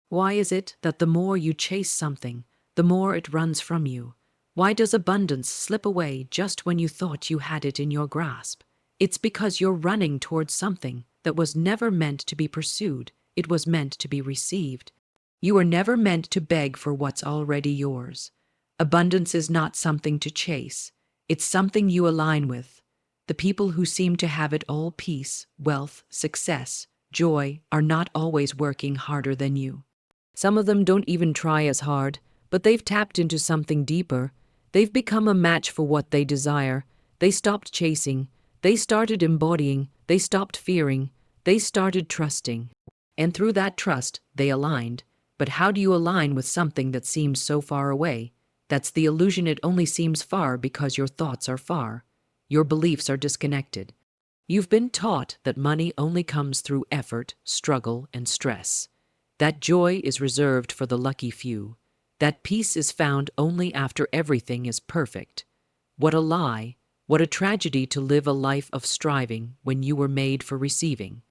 Why is it that the more you chase something, the more it runs from you? Why does abundance slip away just when you thought you had it in your grasp? It's because you're running towards something that was never meant to be pursued, it was meant to be received. You were never meant to beg for what's already yours. Abundance is not something to chase, it's something you align with. The people who seem to have it all, peace, wealth, success, joy, are not always working harder than you. Some of them don't even try as hard, but they've tapped into something deeper. They've become a match for what they desire. They stopped chasing. They started embodying. They stopped fearing. They started trusting. And through that trust, they aligned. But how do you align with something that seems so far away? That's the illusion. It only seems far because your thoughts are far. Your beliefs are disconnected. You've been taught that money only comes through effort, struggle, and stress. That joy is reserved for the lucky few. That peace is found only after everything is perfect. What a lie, what a tragedy to live a life of striving when you were made for receiving.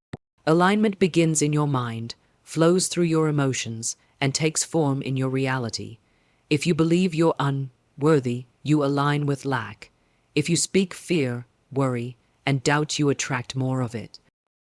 Alignment begins in your mind, flows through your emotions, and takes form in your reality. If you believe you're unworthy, you align with lack. If you speak fear, worry, and doubt, you attract more of it.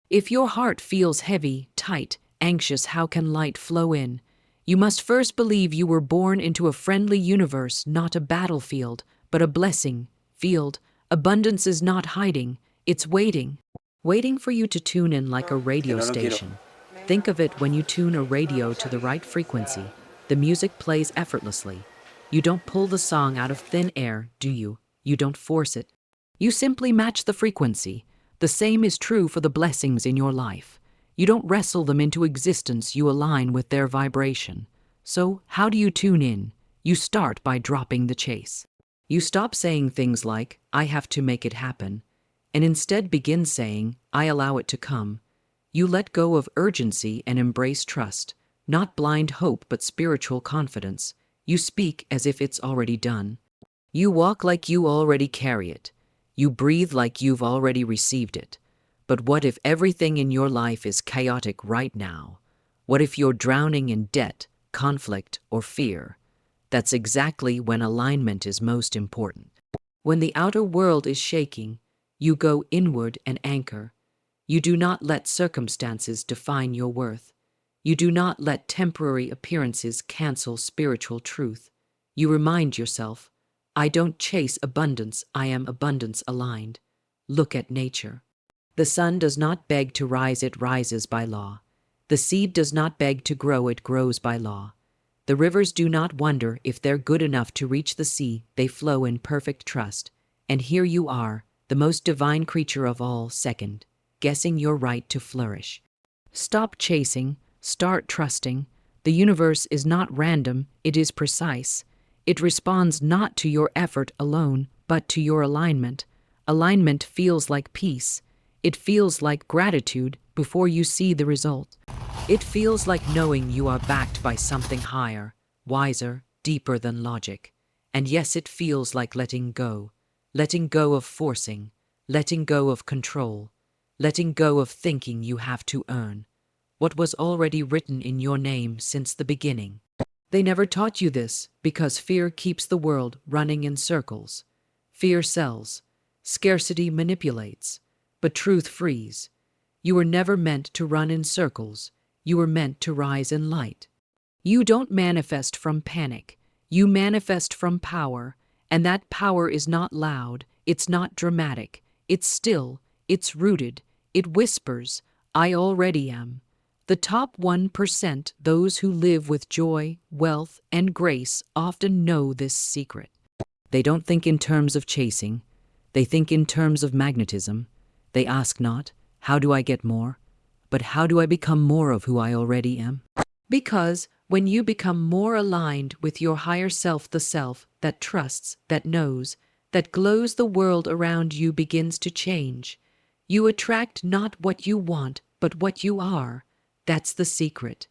If your heart feels heavy, tight, anxious, how can light flow in? You must first believe you were born into a friendly universe, not a battlefield, but a blessing field. Abundance is not hiding, it's waiting. Waiting for you to tune in like a Que radio no lo quiero. station. Think of it when you tune a radio to the right frequency. The music plays effortlessly. You don't pull the song out of thin air, do you? You don't force it. You simply match the frequency. The same is true for the blessings in your life. You don't wrestle them into existence, you align with their vibration. So, how do you tune in? You start by dropping the chase. You stop saying things like, I have to make it happen, and instead begin saying, I allow it to come. You let go of urgency and embrace trust, not blind hope but spiritual confidence. You speak as if it's already done. You walk like you already carry it. You breathe like you've already received it. But what if everything in your life is chaotic right now? What if you're drowning in debt, conflict, or fear? That's exactly when alignment is most important. When the outer world is shaking, you go inward and anchor. You do not let circumstances define your worth. You do not let temporary appearances cancel spiritual truth. You remind yourself, I don't chase abundance, I am abundance aligned. Look at nature. The sun does not beg to rise, it rises by law. The seed does not beg to grow, it grows by law. The rivers do not wonder if they're good enough to reach the sea, they flow in perfect trust. And here you are, the most divine creature of all, second, guessing your right to flourish. Stop chasing, start trusting. The universe is not random, it is precise. It responds not to your effort alone, but to your alignment. Alignment feels like peace. It feels like gratitude before you see the result. It feels like knowing you are backed by something higher, wiser, deeper than logic. And yes, it feels like letting go of forcing, letting go of control, letting go of thinking you have to earn what was already written in your name since the beginning. They never taught you this because fear keeps the world running in circles. Fear sells, scarcity manipulates, but truth frees. You were never meant to run in circles. You were meant to rise in light. You don't manifest from panic. You manifest from power, and that power is not loud, it's not dramatic, it's still, it's rooted, it whispers, I already am. The top 1%, those who live with joy, wealth, and grace, often know this secret. They don't think in terms of chasing. They think in terms of magnetism. They ask not, how do I get more? But how do I become more of who I already am? Because when you become more aligned with your higher self, the self that trusts, that knows, that glows, the world around you begins to change. You attract not what you want, but what you are. That's the secret.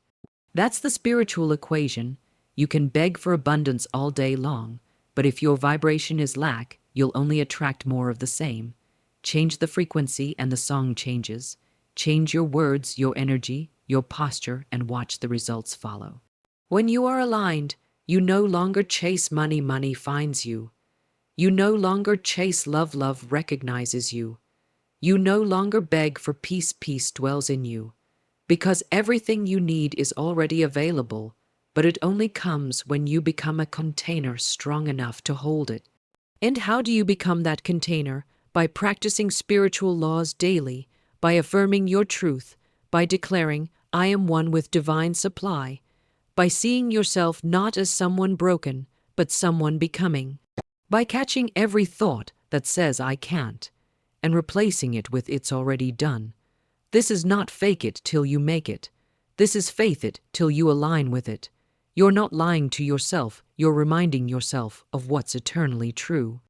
That's the spiritual equation. You can beg for abundance all day long, but if your vibration is lack, you'll only attract more of the same. Change the frequency and the song changes. Change your words, your energy, your posture, and watch the results follow. When you are aligned, you no longer chase money, money finds you. You no longer chase love, love recognizes you. You no longer beg for peace, peace dwells in you. Because everything you need is already available, but it only comes when you become a container strong enough to hold it. And how do you become that container? By practicing spiritual laws daily, by affirming your truth, by declaring, I am one with divine supply, by seeing yourself not as someone broken, but someone becoming, by catching every thought that says I can't, and replacing it with it's already done. This is not fake it till you make it. This is faith it till you align with it. You're not lying to yourself, you're reminding yourself of what's eternally true.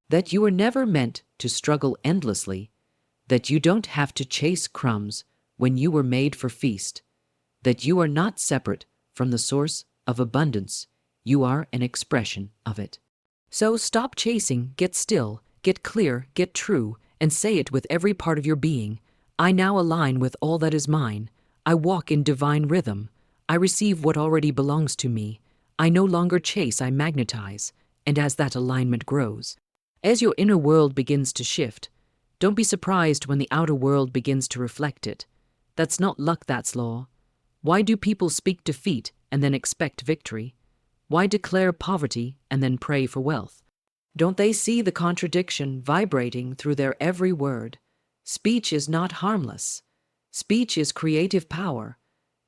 That you were never meant to struggle endlessly, that you don't have to chase crumbs when you were made for feast, that you are not separate from the source of abundance, you are an expression of it. So stop chasing, get still, get clear, get true, and say it with every part of your being. I now align with all that is mine. I walk in divine rhythm. I receive what already belongs to me. I no longer chase, I magnetize. And as that alignment grows, as your inner world begins to shift, don't be surprised when the outer world begins to reflect it. That's not luck, that's law. Why do people speak defeat and then expect victory? Why declare poverty and then pray for wealth? Don't they see the contradiction vibrating through their every word? Speech is not harmless. Speech is creative power.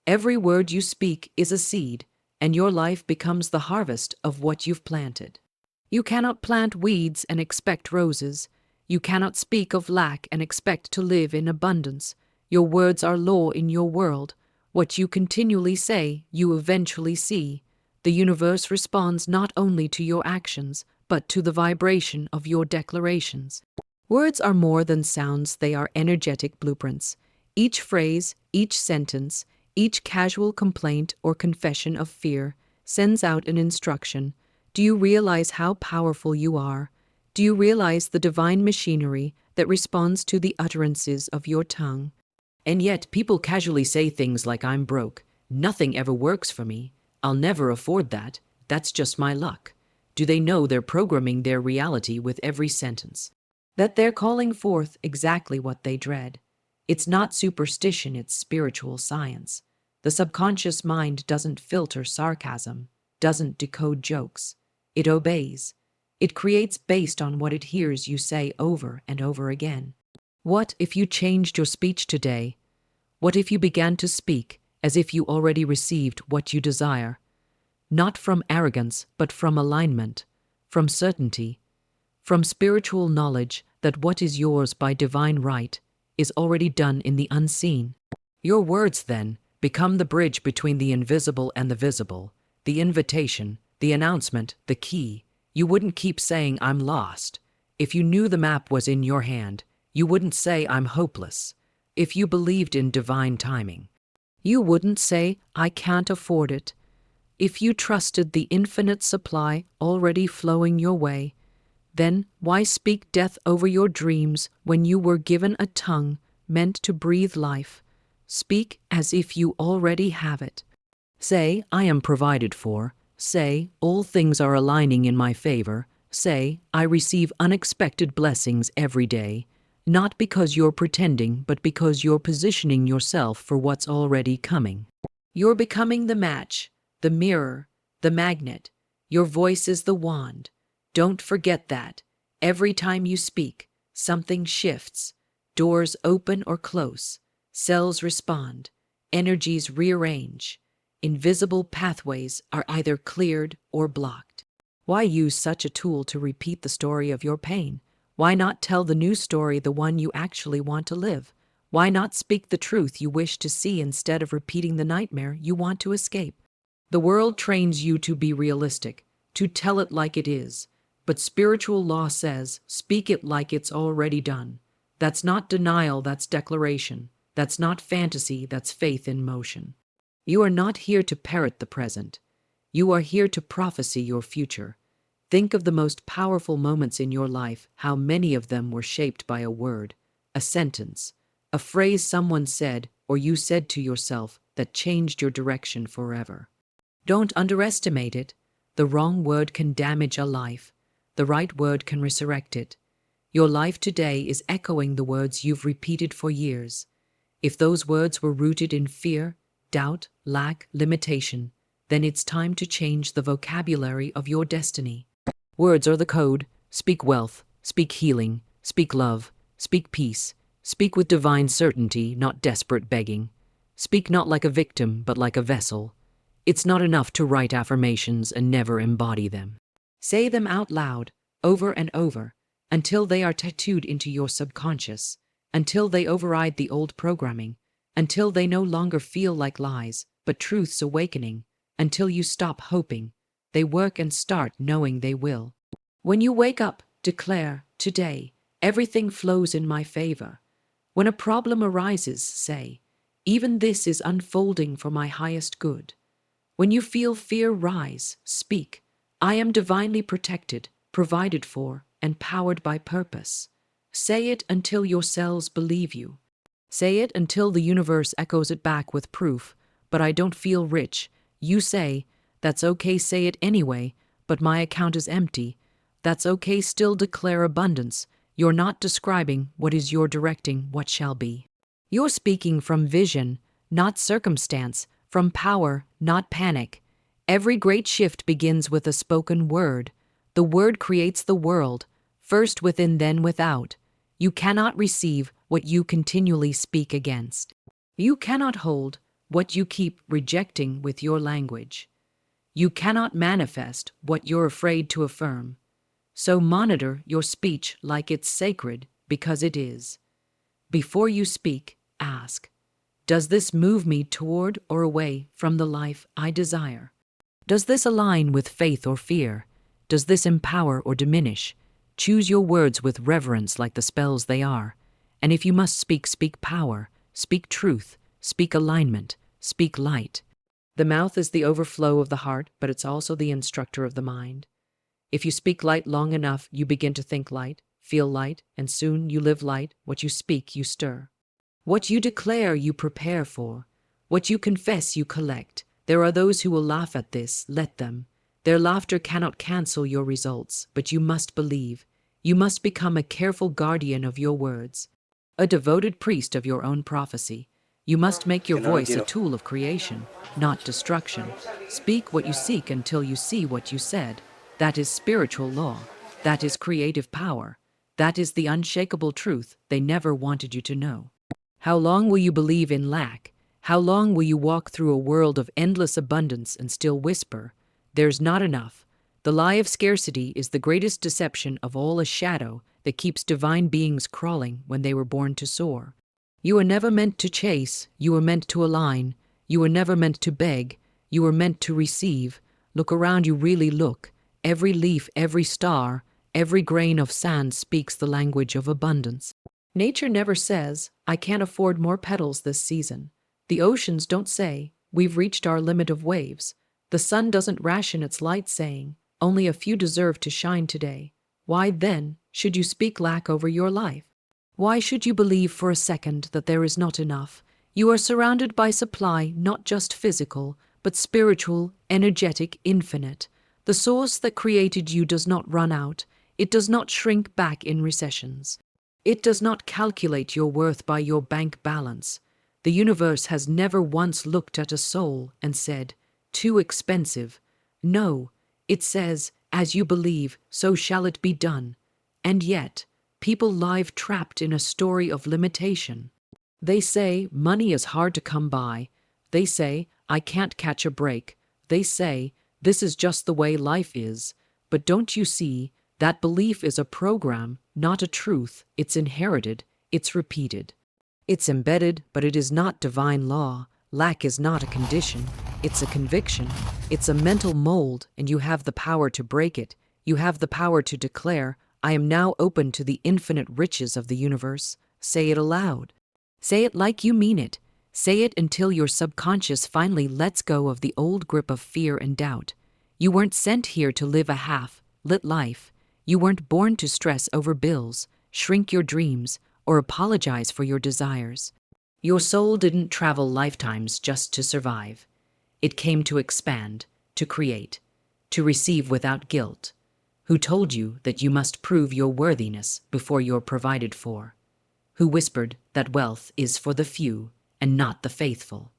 Every word you speak is a seed, and your life becomes the harvest of what you've planted. You cannot plant weeds and expect roses. You cannot speak of lack and expect to live in abundance. Your words are law in your world. What you continually say, you eventually see. The universe responds not only to your actions, but to the vibration of your declarations. Words are more than sounds, they are energetic blueprints. Each phrase, each sentence, each casual complaint or confession of fear sends out an instruction. Do you realize how powerful you are? Do you realize the divine machinery that responds to the utterances of your tongue? And yet people casually say things like, I'm broke, nothing ever works for me, I'll never afford that, that's just my luck. Do they know they're programming their reality with every sentence? That they're calling forth exactly what they dread. It's not superstition, it's spiritual science. The subconscious mind doesn't filter sarcasm, doesn't decode jokes. It obeys. It creates based on what it hears you say over and over again. What if you changed your speech today? What if you began to speak as if you already received what you desire? Not from arrogance, but from alignment, from certainty, from spiritual knowledge that what is yours by divine right is already done in the unseen. Your words, then, become the bridge between the invisible and the visible, the invitation, the announcement, the key. You wouldn't keep saying, I'm lost. If you knew the map was in your hand, you wouldn't say, I'm hopeless. If you believed in divine timing, you wouldn't say, I can't afford it. If you trusted the infinite supply already flowing your way, then why speak death over your dreams when you were given a tongue meant to breathe life? Speak as if you already have it. Say, I am provided for. Say, all things are aligning in my favor. Say, I receive unexpected blessings every day. Not because you're pretending, but because you're positioning yourself for what's already coming. You're becoming the match, the mirror, the magnet. Your voice is the wand. Don't forget that. Every time you speak, something shifts. Doors open or close. Cells respond. Energies rearrange. Invisible pathways are either cleared or blocked. Why use such a tool to repeat the story of your pain? Why not tell the new story, the one you actually want to live? Why not speak the truth you wish to see instead of repeating the nightmare you want to escape? The world trains you to be realistic, to tell it like it is. But spiritual law says, speak it like it's already done. That's not denial, that's declaration. That's not fantasy, that's faith in motion. You are not here to parrot the present. You are here to prophesy your future. Think of the most powerful moments in your life, how many of them were shaped by a word, a sentence, a phrase someone said or you said to yourself that changed your direction forever. Don't underestimate it. The wrong word can damage a life. The right word can resurrect it. Your life today is echoing the words you've repeated for years. If those words were rooted in fear, doubt, lack, limitation, then it's time to change the vocabulary of your destiny. Words are the code. Speak wealth, speak healing, speak love, speak peace. Speak with divine certainty, not desperate begging. Speak not like a victim, but like a vessel. It's not enough to write affirmations and never embody them. Say them out loud, over and over, until they are tattooed into your subconscious, until they override the old programming, until they no longer feel like lies, but truth's awakening, until you stop hoping they work and start knowing they will. When you wake up, declare, today, everything flows in my favor. When a problem arises, say, even this is unfolding for my highest good. When you feel fear rise, speak, I am divinely protected, provided for, and powered by purpose. Say it until your cells believe you. Say it until the universe echoes it back with proof. But I don't feel rich. You say, that's okay, say it anyway, but my account is empty. That's okay, still declare abundance. You're not describing what is, you're directing what shall be. You're speaking from vision, not circumstance, from power, not panic. Every great shift begins with a spoken word. The word creates the world, first within, then without. You cannot receive what you continually speak against. You cannot hold what you keep rejecting with your language. You cannot manifest what you're afraid to affirm. So monitor your speech like it's sacred, because it is. Before you speak, ask, does this move me toward or away from the life I desire? Does this align with faith or fear? Does this empower or diminish? Choose your words with reverence like the spells they are. And if you must speak, speak power, speak truth, speak alignment, speak light. The mouth is the overflow of the heart, but it's also the instructor of the mind. If you speak light long enough, you begin to think light, feel light, and soon you live light. What you speak, you stir. What you declare, you prepare for. What you confess, you collect. There are those who will laugh at this. Let them. Their laughter cannot cancel your results, but you must believe. You must become a careful guardian of your words, a devoted priest of your own prophecy. You must make your voice a tool of creation, not destruction. Speak what you seek until you see what you said. That is spiritual law. That is creative power. That is the unshakable truth they never wanted you to know. How long will you believe in lack? How long will you walk through a world of endless abundance and still whisper, there's not enough? The lie of scarcity is the greatest deception of all, a shadow that keeps divine beings crawling when they were born to soar. You were never meant to chase, you were meant to align. You were never meant to beg, you were meant to receive. Look around you, really look. Every leaf, every star, every grain of sand speaks the language of abundance. Nature never says, I can't afford more petals this season. The oceans don't say, we've reached our limit of waves. The sun doesn't ration its light saying, only a few deserve to shine today. Why then should you speak lack over your life? Why should you believe for a second that there is not enough? You are surrounded by supply, not just physical, but spiritual, energetic, infinite. The source that created you does not run out. It does not shrink back in recessions. It does not calculate your worth by your bank balance. The universe has never once looked at a soul and said, too expensive. No, it says, as you believe, so shall it be done. And yet, people live trapped in a story of limitation. They say money is hard to come by. They say, I can't catch a break. They say, this is just the way life is. But don't you see, that belief is a program, not a truth. It's inherited, it's repeated. It's embedded, but it is not divine law. Lack is not a condition, it's a conviction. It's a mental mold, and you have the power to break it. You have the power to declare, I am now open to the infinite riches of the universe. Say it aloud. Say it like you mean it. Say it until your subconscious finally lets go of the old grip of fear and doubt. You weren't sent here to live a half-lit life. You weren't born to stress over bills, shrink your dreams, or apologize for your desires. Your soul didn't travel lifetimes just to survive. It came to expand, to create, to receive without guilt. Who told you that you must prove your worthiness before you're provided for? Who whispered that wealth is for the few and not the faithful?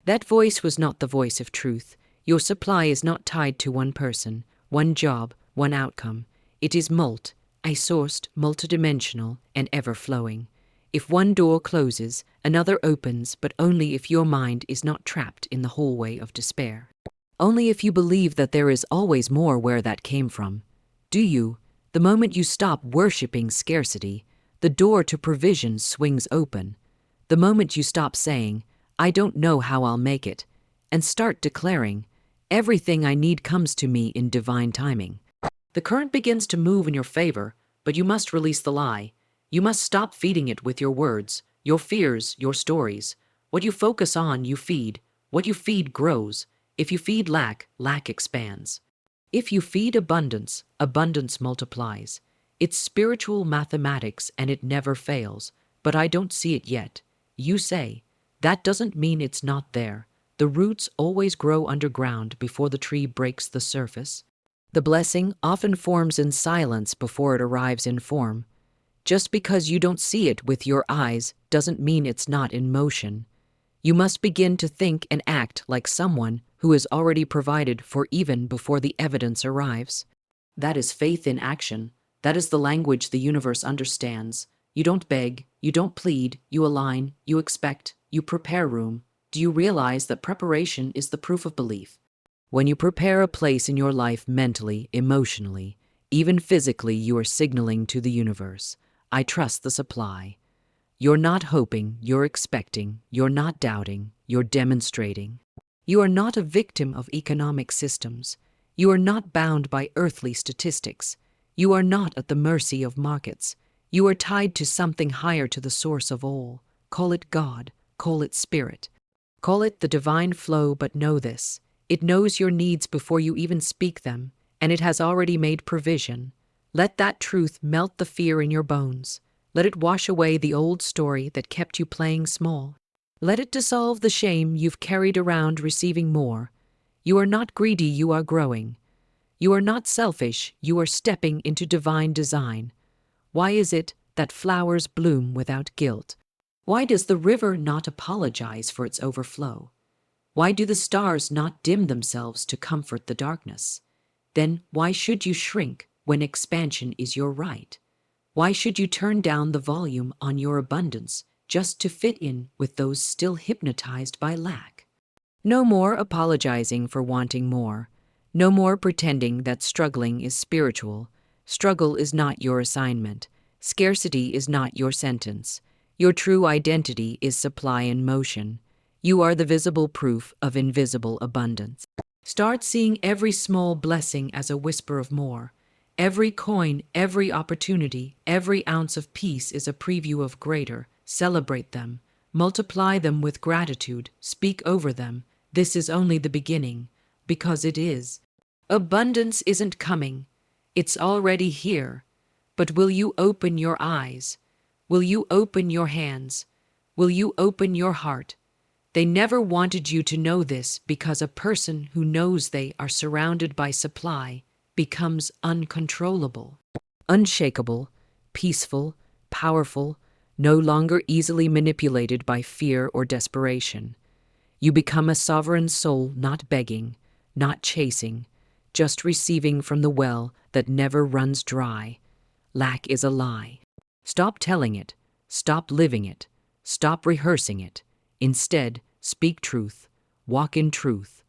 That voice was not the voice of truth. Your supply is not tied to one person, one job, one outcome. It is multi-sourced, multidimensional, and ever-flowing. If one door closes, another opens, but only if your mind is not trapped in the hallway of despair. Only if you believe that there is always more where that came from. Do you? The moment you stop worshipping scarcity, the door to provision swings open. The moment you stop saying, "I don't know how I'll make it," and start declaring, "Everything I need comes to me in divine timing." The current begins to move in your favor, but you must release the lie. You must stop feeding it with your words, your fears, your stories. What you focus on, you feed. What you feed grows. If you feed lack, lack expands. If you feed abundance, abundance multiplies. It's spiritual mathematics and it never fails. But I don't see it yet. You say, that doesn't mean it's not there. The roots always grow underground before the tree breaks the surface. The blessing often forms in silence before it arrives in form. Just because you don't see it with your eyes doesn't mean it's not in motion. You must begin to think and act like someone who is already provided for even before the evidence arrives. That is faith in action. That is the language the universe understands. You don't beg, you don't plead, you align, you expect, you prepare room. Do you realize that preparation is the proof of belief? When you prepare a place in your life mentally, emotionally, even physically, you are signaling to the universe, I trust the supply. You're not hoping, you're expecting, you're not doubting, you're demonstrating. You are not a victim of economic systems. You are not bound by earthly statistics. You are not at the mercy of markets. You are tied to something higher, to the source of all. Call it God, call it spirit. Call it the divine flow, but know this. It knows your needs before you even speak them, and it has already made provision. Let that truth melt the fear in your bones. Let it wash away the old story that kept you playing small. Let it dissolve the shame you've carried around receiving more. You are not greedy, you are growing. You are not selfish, you are stepping into divine design. Why is it that flowers bloom without guilt? Why does the river not apologize for its overflow? Why do the stars not dim themselves to comfort the darkness? Then why should you shrink when expansion is your right? Why should you turn down the volume on your abundance just to fit in with those still hypnotized by lack? No more apologizing for wanting more. No more pretending that struggling is spiritual. Struggle is not your assignment. Scarcity is not your sentence. Your true identity is supply in motion. You are the visible proof of invisible abundance. Start seeing every small blessing as a whisper of more. Every coin, every opportunity, every ounce of peace is a preview of greater. Celebrate them. Multiply them with gratitude. Speak over them. This is only the beginning, because it is. Abundance isn't coming. It's already here. But will you open your eyes? Will you open your hands? Will you open your heart? They never wanted you to know this, because a person who knows they are surrounded by supply becomes uncontrollable, unshakable, peaceful, powerful, no longer easily manipulated by fear or desperation. You become a sovereign soul, not begging, not chasing, just receiving from the well that never runs dry. Lack is a lie. Stop telling it. Stop living it. Stop rehearsing it. Instead, speak truth. Walk in truth.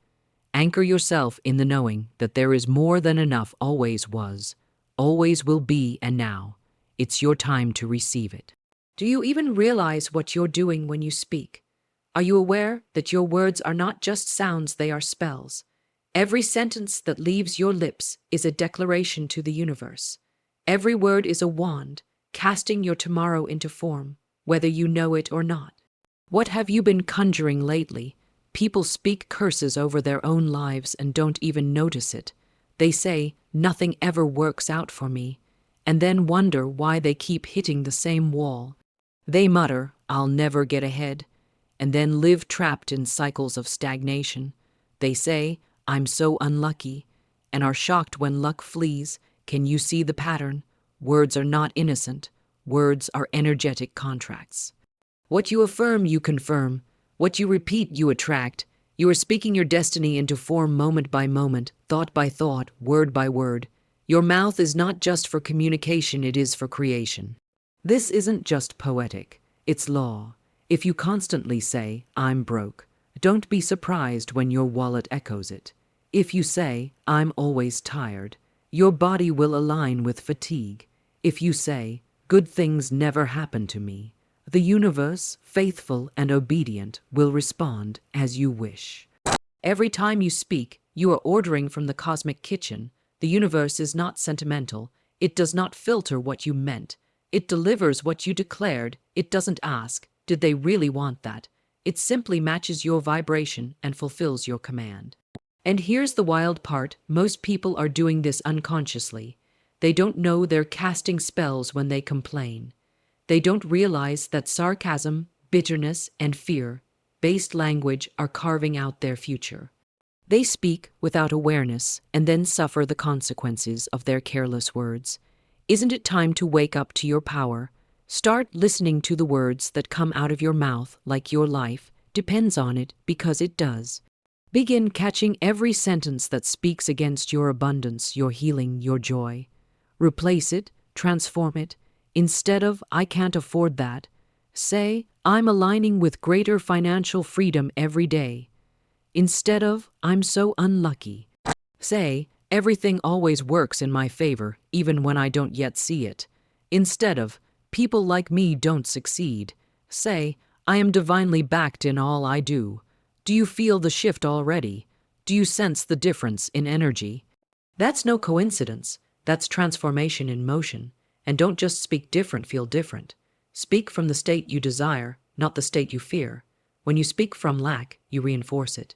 Anchor yourself in the knowing that there is more than enough, always was, always will be, and now. It's your time to receive it. Do you even realize what you're doing when you speak? Are you aware that your words are not just sounds, they are spells? Every sentence that leaves your lips is a declaration to the universe. Every word is a wand, casting your tomorrow into form, whether you know it or not. What have you been conjuring lately? People speak curses over their own lives and don't even notice it. They say, nothing ever works out for me, and then wonder why they keep hitting the same wall. They mutter, I'll never get ahead. and then live trapped in cycles of stagnation. They say, "I'm so unlucky," and are shocked when luck flees. Can you see the pattern? Words are not innocent. Words are energetic contracts. What you affirm, you confirm. What you repeat, you attract. You are speaking your destiny into form moment by moment, thought by thought, word by word. Your mouth is not just for communication, it is for creation. This isn't just poetic, it's law. If you constantly say, "I'm broke," don't be surprised when your wallet echoes it. If you say, "I'm always tired," your body will align with fatigue. If you say, "Good things never happen to me," the universe, faithful and obedient, will respond as you wish. Every time you speak, you are ordering from the cosmic kitchen. The universe is not sentimental. It does not filter what you meant. It delivers what you declared. It doesn't ask, "Did they really want that?" It simply matches your vibration and fulfills your command. And here's the wild part, most people are doing this unconsciously. They don't know they're casting spells when they complain. They don't realize that sarcasm, bitterness, and fear-based language are carving out their future. They speak without awareness and then suffer the consequences of their careless words. Isn't it time to wake up to your power? Start listening to the words that come out of your mouth like your life depends on it, because it does. Begin catching every sentence that speaks against your abundance, your healing, your joy. Replace it, transform it. Instead of, "I can't afford that," say, "I'm aligning with greater financial freedom every day." Instead of, "I'm so unlucky," say, "Everything always works in my favor, even when I don't yet see it." Instead of, "People like me don't succeed," say, "I am divinely backed in all I do." Do you feel the shift already? Do you sense the difference in energy? That's no coincidence. That's transformation in motion. And don't just speak different, feel different. Speak from the state you desire, not the state you fear. When you speak from lack, you reinforce it.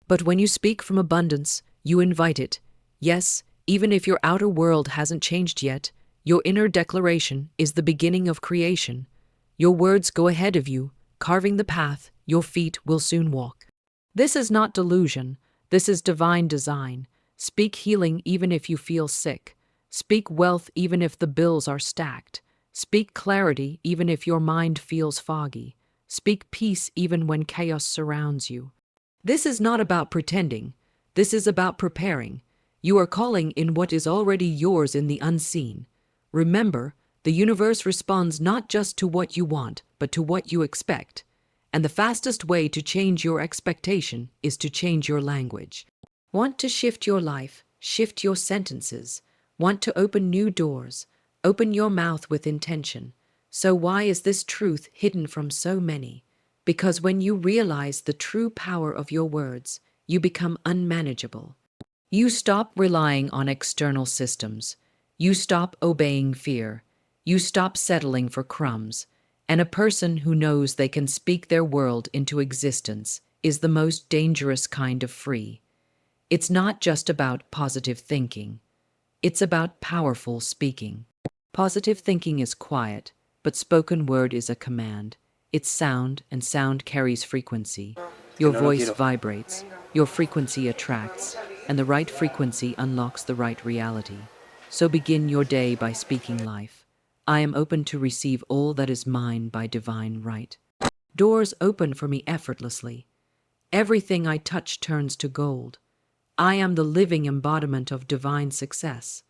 But when you speak from abundance, you invite it. Yes, even if your outer world hasn't changed yet, your inner declaration is the beginning of creation. Your words go ahead of you, carving the path your feet will soon walk. This is not delusion. This is divine design. Speak healing even if you feel sick. Speak wealth even if the bills are stacked. Speak clarity even if your mind feels foggy. Speak peace even when chaos surrounds you. This is not about pretending. This is about preparing. You are calling in what is already yours in the unseen. Remember, the universe responds not just to what you want, but to what you expect. And the fastest way to change your expectation is to change your language. Want to shift your life? Shift your sentences. Want to open new doors? Open your mouth with intention. So why is this truth hidden from so many? Because when you realize the true power of your words, you become unmanageable. You stop relying on external systems. You stop obeying fear. You stop settling for crumbs. And a person who knows they can speak their world into existence is the most dangerous kind of free. It's not just about positive thinking. It's about powerful speaking. Positive thinking is quiet, but spoken word is a command. It's sound, and sound carries frequency. Your voice vibrates, your frequency attracts, and the right frequency unlocks the right reality. So begin your day by speaking life. I am open to receive all that is mine by divine right. Doors open for me effortlessly. Everything I touch turns to gold. I am the living embodiment of divine success.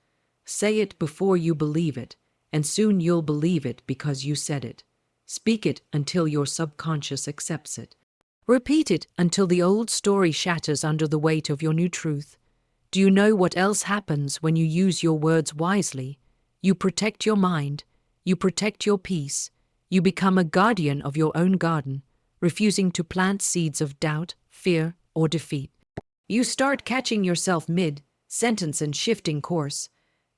Say it before you believe it, and soon you'll believe it because you said it. Speak it until your subconscious accepts it. Repeat it until the old story shatters under the weight of your new truth. Do you know what else happens when you use your words wisely? You protect your mind. You protect your peace. You become a guardian of your own garden, refusing to plant seeds of doubt, fear, or defeat. You start catching yourself mid-sentence and shifting course.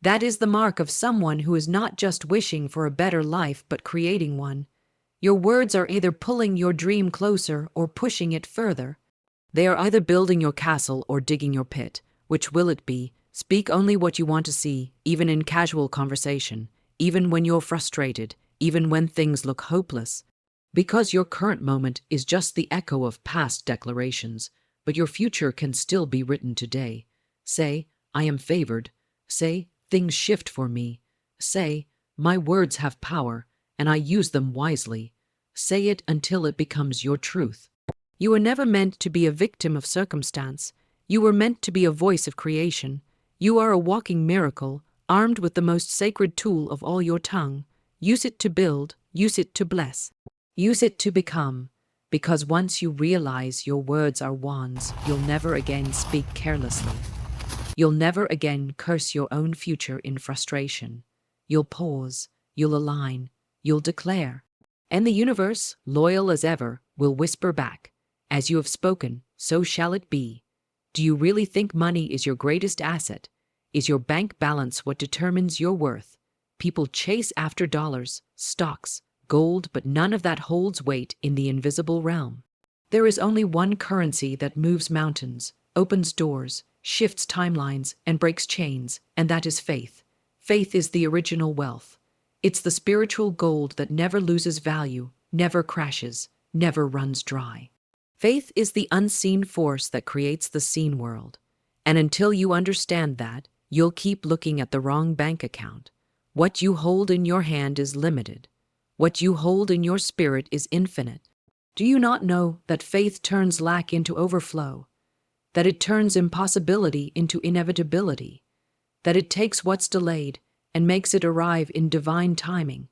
That is the mark of someone who is not just wishing for a better life but creating one. Your words are either pulling your dream closer or pushing it further. They are either building your castle or digging your pit. Which will it be? Speak only what you want to see, even in casual conversation, even when you're frustrated, even when things look hopeless. Because your current moment is just the echo of past declarations, but your future can still be written today. Say, I am favored. Say, things shift for me. Say, my words have power, and I use them wisely. Say it until it becomes your truth. You were never meant to be a victim of circumstance. You were meant to be a voice of creation. You are a walking miracle, armed with the most sacred tool of all, your tongue. Use it to build, use it to bless. Use it to become, because once you realize your words are wands, you'll never again speak carelessly. You'll never again curse your own future in frustration. You'll pause, you'll align, you'll declare. And the universe, loyal as ever, will whisper back, as you have spoken, so shall it be. Do you really think money is your greatest asset? Is your bank balance what determines your worth? People chase after dollars, stocks, gold, but none of that holds weight in the invisible realm. There is only one currency that moves mountains, opens doors, shifts timelines, and breaks chains, and that is faith. Faith is the original wealth. It's the spiritual gold that never loses value, never crashes, never runs dry. Faith is the unseen force that creates the seen world. And until you understand that, you'll keep looking at the wrong bank account. What you hold in your hand is limited. What you hold in your spirit is infinite. Do you not know that faith turns lack into overflow? That it turns impossibility into inevitability? That it takes what's delayed and makes it arrive in divine timing?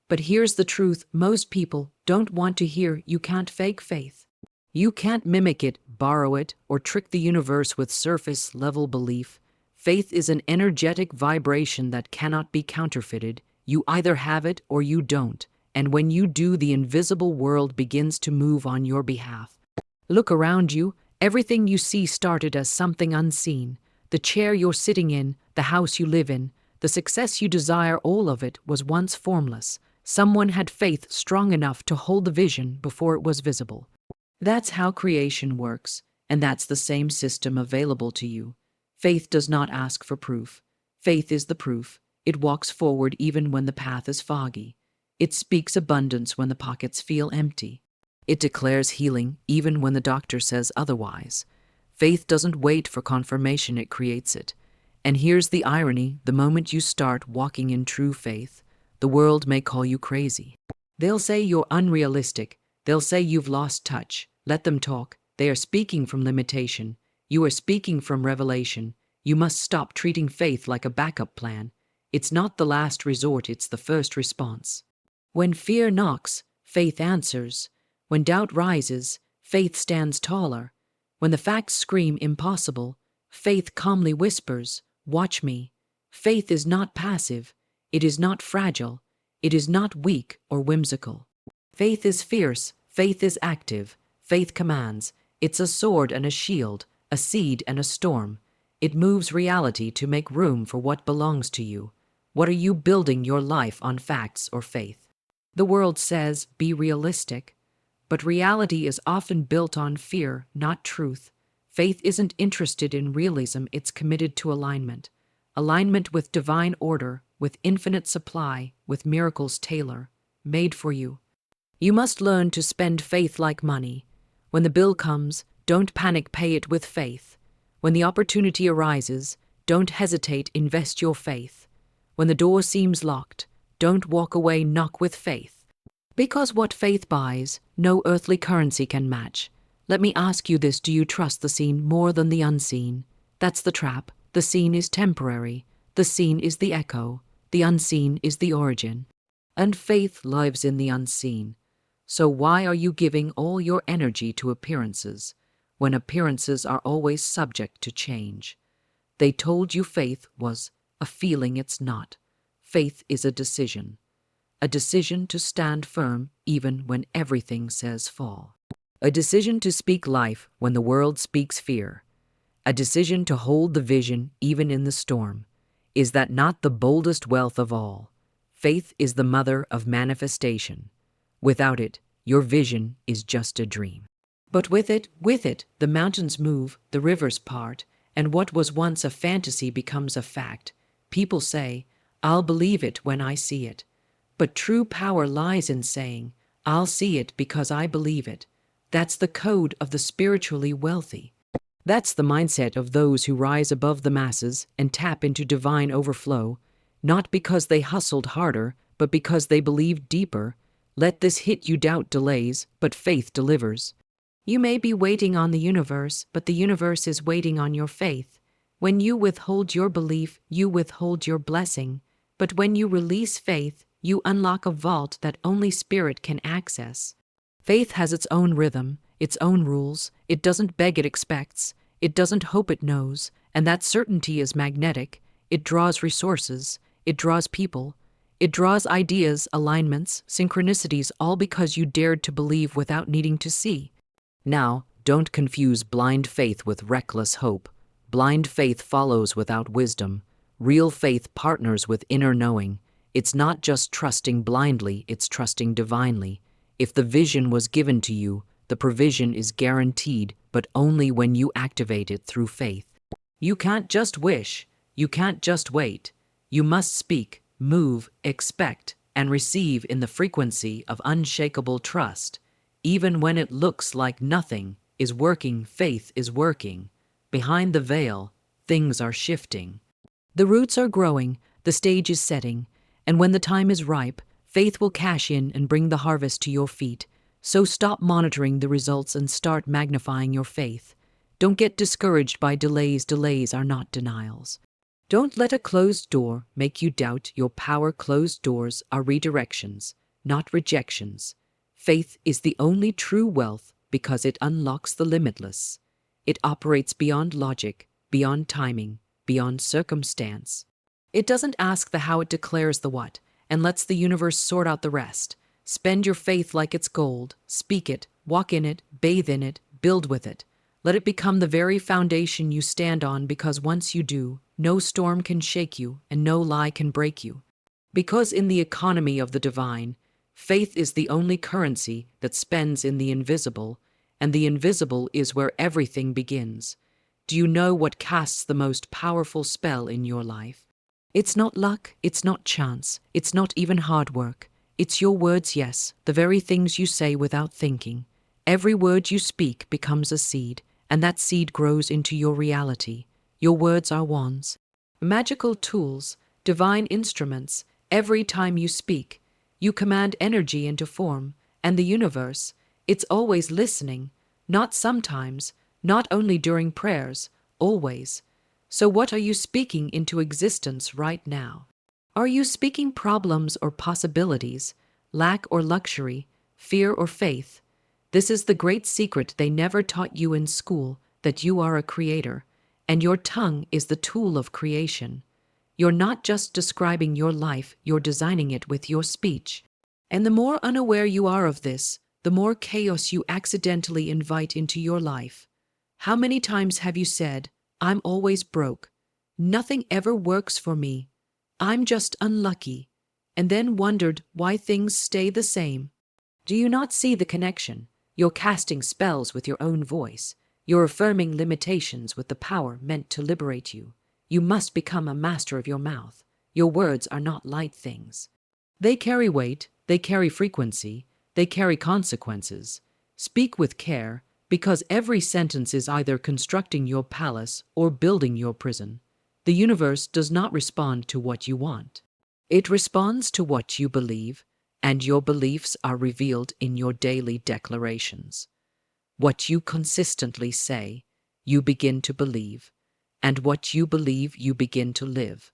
But here's the truth most people don't want to hear: you can't fake faith. You can't mimic it, borrow it, or trick the universe with surface-level belief. Faith is an energetic vibration that cannot be counterfeited. You either have it or you don't, and when you do, the invisible world begins to move on your behalf. Look around you. Everything you see started as something unseen. The chair you're sitting in, the house you live in, the success you desire, all of it was once formless. Someone had faith strong enough to hold the vision before it was visible. That's how creation works, and that's the same system available to you. Faith does not ask for proof. Faith is the proof. It walks forward even when the path is foggy. It speaks abundance when the pockets feel empty. It declares healing even when the doctor says otherwise. Faith doesn't wait for confirmation, it creates it. And here's the irony: the moment you start walking in true faith, the world may call you crazy. They'll say you're unrealistic. They'll say you've lost touch. Let them talk. They are speaking from limitation. You are speaking from revelation. You must stop treating faith like a backup plan. It's not the last resort, it's the first response. When fear knocks, faith answers. When doubt rises, faith stands taller. When the facts scream impossible, faith calmly whispers, watch me. Faith is not passive. It is not fragile. It is not weak or whimsical. Faith is fierce. Faith is active. Faith commands. It's a sword and a shield, a seed and a storm. It moves reality to make room for what belongs to you. What are you building your life on, facts or faith? The world says, be realistic. But reality is often built on fear, not truth. Faith isn't interested in realism, it's committed to alignment. Alignment with divine order, with infinite supply, with miracles tailor-made for you. You must learn to spend faith like money. When the bill comes, don't panic, pay it with faith. When the opportunity arises, don't hesitate, invest your faith. When the door seems locked, don't walk away, knock with faith. Because what faith buys, no earthly currency can match. Let me ask you this: do you trust the seen more than the unseen? That's the trap. The seen is temporary. The seen is the echo. The unseen is the origin. And faith lives in the unseen. So why are you giving all your energy to appearances, when appearances are always subject to change? They told you faith was a feeling. It's not. Faith is a decision. A decision to stand firm even when everything says fall. A decision to speak life when the world speaks fear. A decision to hold the vision even in the storm. Is that not the boldest wealth of all? Faith is the mother of manifestation. Without it, your vision is just a dream. But with it, the mountains move, the rivers part, and what was once a fantasy becomes a fact. People say, I'll believe it when I see it. But true power lies in saying, I'll see it because I believe it. That's the code of the spiritually wealthy. That's the mindset of those who rise above the masses and tap into divine overflow, not because they hustled harder, but because they believed deeper. Let this hit you: doubt delays, but faith delivers. You may be waiting on the universe, but the universe is waiting on your faith. When you withhold your belief, you withhold your blessing. But when you release faith, you unlock a vault that only spirit can access. Faith has its own rhythm, its own rules. It doesn't beg, it expects. It doesn't hope, it knows. And that certainty is magnetic. It draws resources. It draws people. It draws ideas, alignments, synchronicities, all because you dared to believe without needing to see. Now, don't confuse blind faith with reckless hope. Blind faith follows without wisdom. Real faith partners with inner knowing. It's not just trusting blindly, it's trusting divinely. If the vision was given to you, the provision is guaranteed, but only when you activate it through faith. You can't just wish. You can't just wait. You must speak, move, expect, and receive in the frequency of unshakable trust. Even when it looks like nothing is working, faith is working. Behind the veil, things are shifting. The roots are growing, the stage is setting, and when the time is ripe, faith will cash in and bring the harvest to your feet. So stop monitoring the results and start magnifying your faith. Don't get discouraged by delays. Delays are not denials. Don't let a closed door make you doubt your power. Closed doors are redirections, not rejections. Faith is the only true wealth because it unlocks the limitless. It operates beyond logic, beyond timing, beyond circumstance. It doesn't ask the how, it declares the what, and lets the universe sort out the rest. Spend your faith like it's gold. Speak it, walk in it, bathe in it, build with it. Let it become the very foundation you stand on, because once you do, no storm can shake you and no lie can break you. Because in the economy of the divine, faith is the only currency that spends in the invisible, and the invisible is where everything begins. Do you know what casts the most powerful spell in your life? It's not luck, it's not chance, it's not even hard work. It's your words, yes, the very things you say without thinking. Every word you speak becomes a seed, and that seed grows into your reality. Your words are wands, magical tools, divine instruments. Every time you speak, you command energy into form, and the universe, it's always listening, not sometimes, not only during prayers, always. So what are you speaking into existence right now? Are you speaking problems or possibilities, lack or luxury, fear or faith? This is the great secret they never taught you in school, that you are a creator, and your tongue is the tool of creation. You're not just describing your life, you're designing it with your speech. And the more unaware you are of this, the more chaos you accidentally invite into your life. How many times have you said, "I'm always broke. Nothing ever works for me. I'm just unlucky," and then wondered why things stay the same? Do you not see the connection? You're casting spells with your own voice. You're affirming limitations with the power meant to liberate you. You must become a master of your mouth. Your words are not light things. They carry weight, they carry frequency, they carry consequences. Speak with care, because every sentence is either constructing your palace or building your prison. The universe does not respond to what you want. It responds to what you believe, and your beliefs are revealed in your daily declarations. What you consistently say, you begin to believe, and what you believe, you begin to live.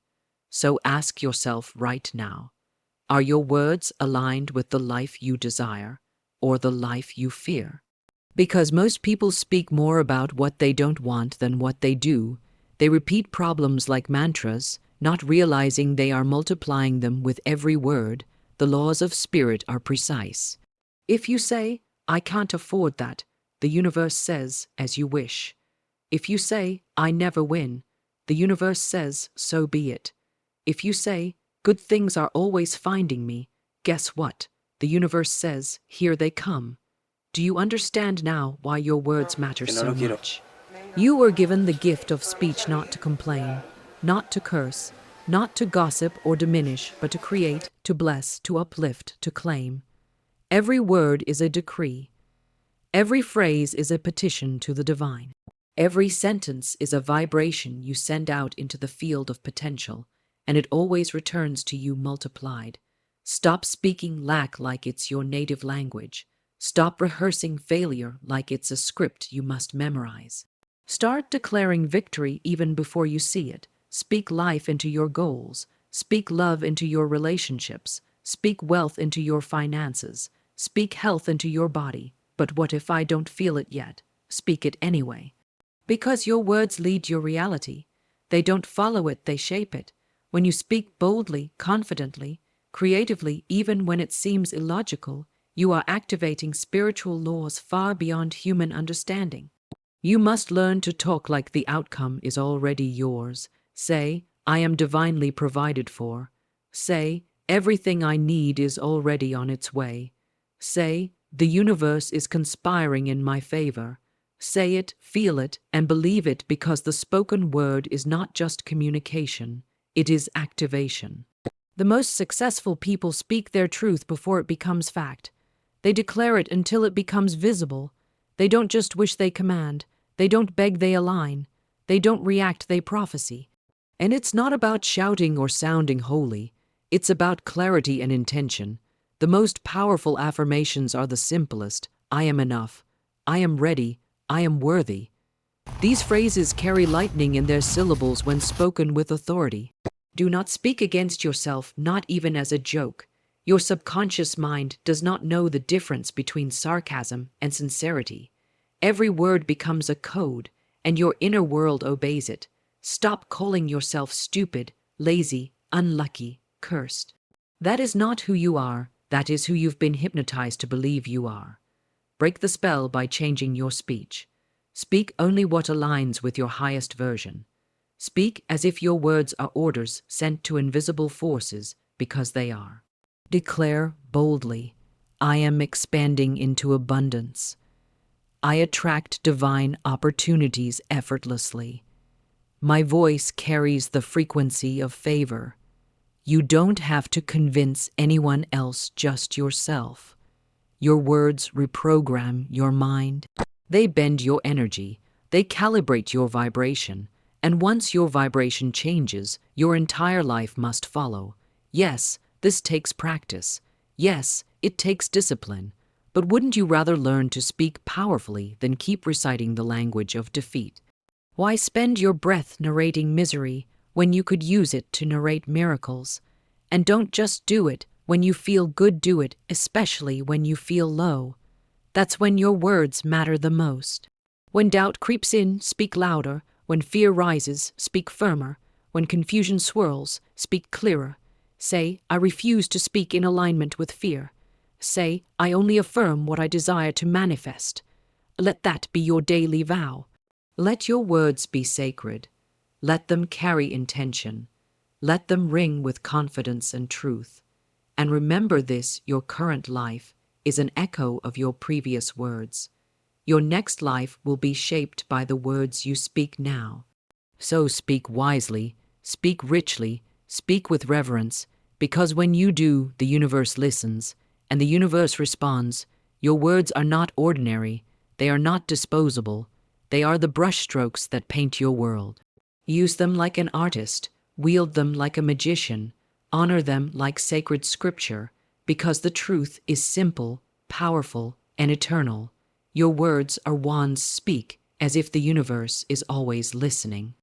So ask yourself right now, are your words aligned with the life you desire or the life you fear? Because most people speak more about what they don't want than what they do. They repeat problems like mantras, not realizing they are multiplying them with every word. The laws of spirit are precise. If you say, "I can't afford that," the universe says, "As you wish." If you say, "I never win," the universe says, "So be it." If you say, "Good things are always finding me," guess what? The universe says, "Here they come." Do you understand now why your words matter Que no so lo quiero. much? You were given the gift of speech, not to complain, not to curse, not to gossip or diminish, but to create, to bless, to uplift, to claim. Every word is a decree. Every phrase is a petition to the divine. Every sentence is a vibration you send out into the field of potential, and it always returns to you multiplied. Stop speaking lack like it's your native language. Stop rehearsing failure like it's a script you must memorize. Start declaring victory even before you see it. Speak life into your goals. Speak love into your relationships. Speak wealth into your finances. Speak health into your body. But what if I don't feel it yet? Speak it anyway. Because your words lead your reality. They don't follow it, they shape it. When you speak boldly, confidently, creatively, even when it seems illogical, you are activating spiritual laws far beyond human understanding. You must learn to talk like the outcome is already yours. Say, I am divinely provided for. Say, everything I need is already on its way. Say, the universe is conspiring in my favor. Say it, feel it, and believe it, because the spoken word is not just communication, it is activation. The most successful people speak their truth before it becomes fact. They declare it until it becomes visible. They don't just wish, they command. They don't beg, they align. They don't react, they prophesy. And it's not about shouting or sounding holy. It's about clarity and intention. The most powerful affirmations are the simplest. I am enough. I am ready. I am worthy. These phrases carry lightning in their syllables when spoken with authority. Do not speak against yourself, not even as a joke. Your subconscious mind does not know the difference between sarcasm and sincerity. Every word becomes a code, and your inner world obeys it. Stop calling yourself stupid, lazy, unlucky, cursed. That is not who you are. That is who you've been hypnotized to believe you are. Break the spell by changing your speech. Speak only what aligns with your highest version. Speak as if your words are orders sent to invisible forces, because they are. Declare boldly, I am expanding into abundance. I attract divine opportunities effortlessly. My voice carries the frequency of favor. You don't have to convince anyone else, just yourself. Your words reprogram your mind. They bend your energy. They calibrate your vibration. And once your vibration changes, your entire life must follow. Yes, this takes practice. Yes, it takes discipline. But wouldn't you rather learn to speak powerfully than keep reciting the language of defeat? Why spend your breath narrating misery when you could use it to narrate miracles? And don't just do it when you feel good, do it especially when you feel low. That's when your words matter the most. When doubt creeps in, speak louder. When fear rises, speak firmer. When confusion swirls, speak clearer. Say, I refuse to speak in alignment with fear. Say, I only affirm what I desire to manifest. Let that be your daily vow. Let your words be sacred. Let them carry intention. Let them ring with confidence and truth. And remember this, your current life is an echo of your previous words. Your next life will be shaped by the words you speak now. So speak wisely, speak richly, speak with reverence, because when you do, the universe listens, and the universe responds. Your words are not ordinary, they are not disposable, they are the brushstrokes that paint your world. Use them like an artist, wield them like a magician, honor them like sacred scripture, because the truth is simple, powerful, and eternal. Your words are wands. Speak as if the universe is always listening.